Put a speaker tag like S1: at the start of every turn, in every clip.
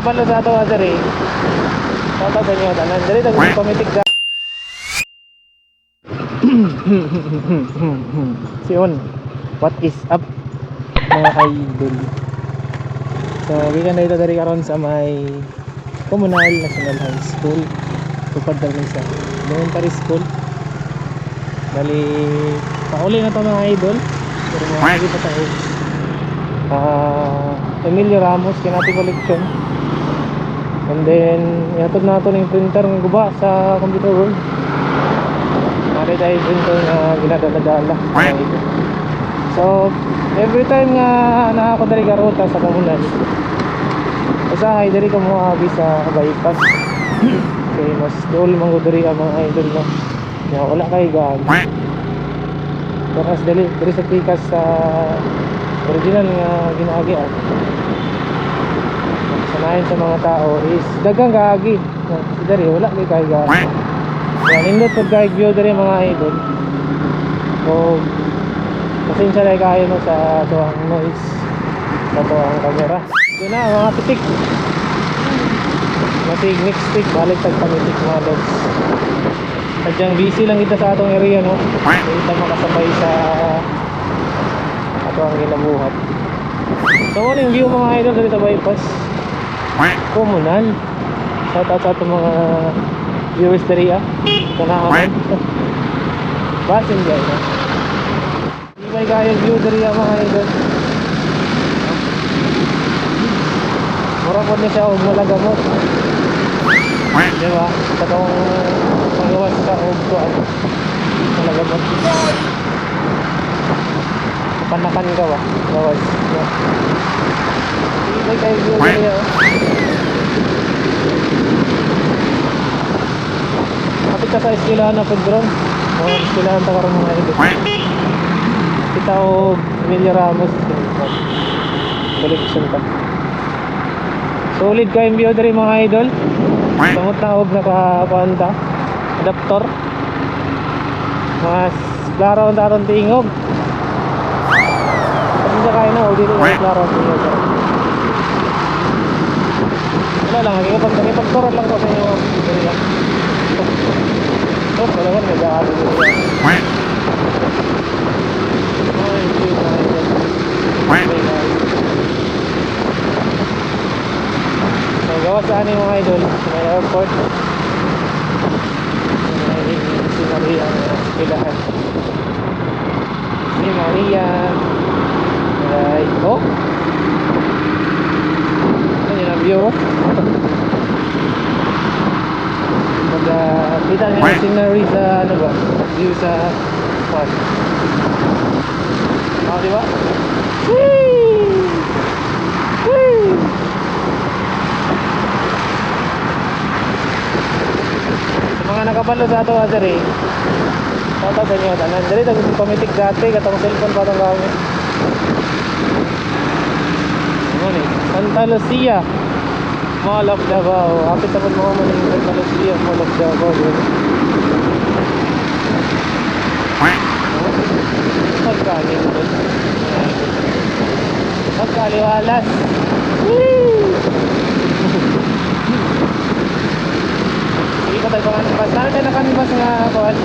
S1: nakabalo sa ato diri. Tata sa inyo tanan. Diri tag komitik da. Sion. What is up mga idol? So, gikan na ito dari karon sa may Comunal National High School. Tupad daw sa elementary school. Bali, pauli na ito mga idol. Pero mga lagi pa tayo. Emilio Ramos, Kinati Collection. And then, ihatod na ito ng printer ng guba sa computer world. Mari tayo printer na ginadala-dala. So, every time nga nakakadali ka ruta sa Comunal, usahay dali ka mo abi sa bypass. Okay, mas dool manggo diri ang mga idol no. Nga wala kay gaan. Pero as dali sa pikas sa original nga ginaagi sanayin sa mga tao is dagang gaagi. Diri wala kay gaan. Yan nindot pud kay view diri mga idol. So pasensya na kayo no sa tuwang noise sa tuwang camera. Yun na mga pitik. Matig next week balik tag panitik mga lods. Sadyang busy lang kita sa atong area no. Kita makasabay sa ato ang ginabuhat. So ano yung view mga idol dito sa bypass Comunal. Shout out sa atong mga viewers diri kanaman. Basin dyan no. Di ba kayo view diri mga idol. Mura po niya siya o mula gamot. Diba? Katong panggawas ka o kuan mula gamot. Panakan ka ba? Gawas. Hindi kayo view niya. Kapit ka sa iskilahan na Pedron. O iskilahan ta karon mga idol. Kita o Emilio Ramos. Collection ka. Solid ka yung view dari mga idol. Samot na og nakapanta adaptor. Mas klaro ang daron tingog. Kasi sa kain na o dito ay klaro ang tingog. Wala lang, nakipagturan lang ko sa inyo. Oh, wala ko nag-aaral dito. Ay, view mga idol. Gawa saan yung mga idol sa may airport si Maria ang pilahan si Maria right oh ano yun ang view kita nga yung scenery sa ano ba view sa spot diba whee whee mga nakabalo sa ato diri. Tata sa inyo tanan. Diri tag komitik dati katong cellphone pa tong gamit. Ano ni? Santa Lucia Mall of Davao. Hapit sa mo man yung Santa Lucia Mall of Davao. Magkaling doon. Magkaliwalas. Hindi ko tayo panganibas. Saan tayo nakanibas nga kuhan?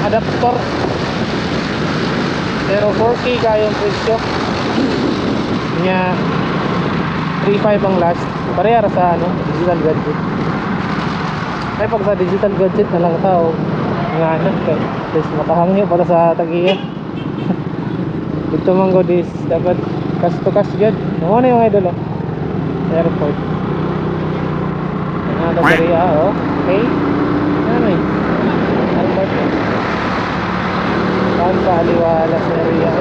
S1: Adaptor. Pero 4K kayong presyo. Nya 3.5 ang last. Parehara sa ano, digital gadget. Kaya pag sa digital gadget na lang tao nga anak kay please makahangyo para sa tagiya. Dito manggo dis dapat cash to cash gad. Ano yung idol airport. Ada dari oh. Okay. Ano eh? Albert. Tanpa aliwalas na area.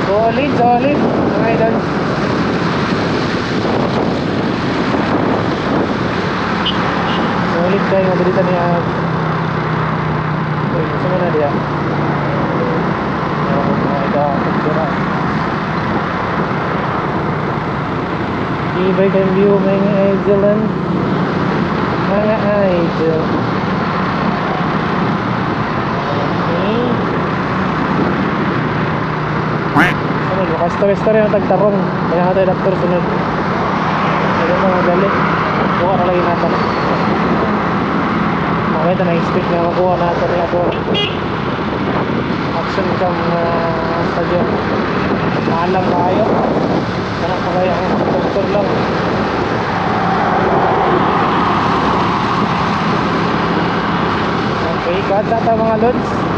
S1: Solid. Mga idol. Solid kayo mabalita niya. Okay, gusto mo na diya. Mga idol. Ibay kayong view mga idol. Mga idol. Ano, bukas story ang tagtarong. Kaya nga tayo doktor sunod. Ito mga gali. Kuha na lagi natin. Makita na expect na makuha natin ito. Action cam stadium. Maalam kayo. Sana pa kayo ang doktor lang. Okay, kata tayo mga lods.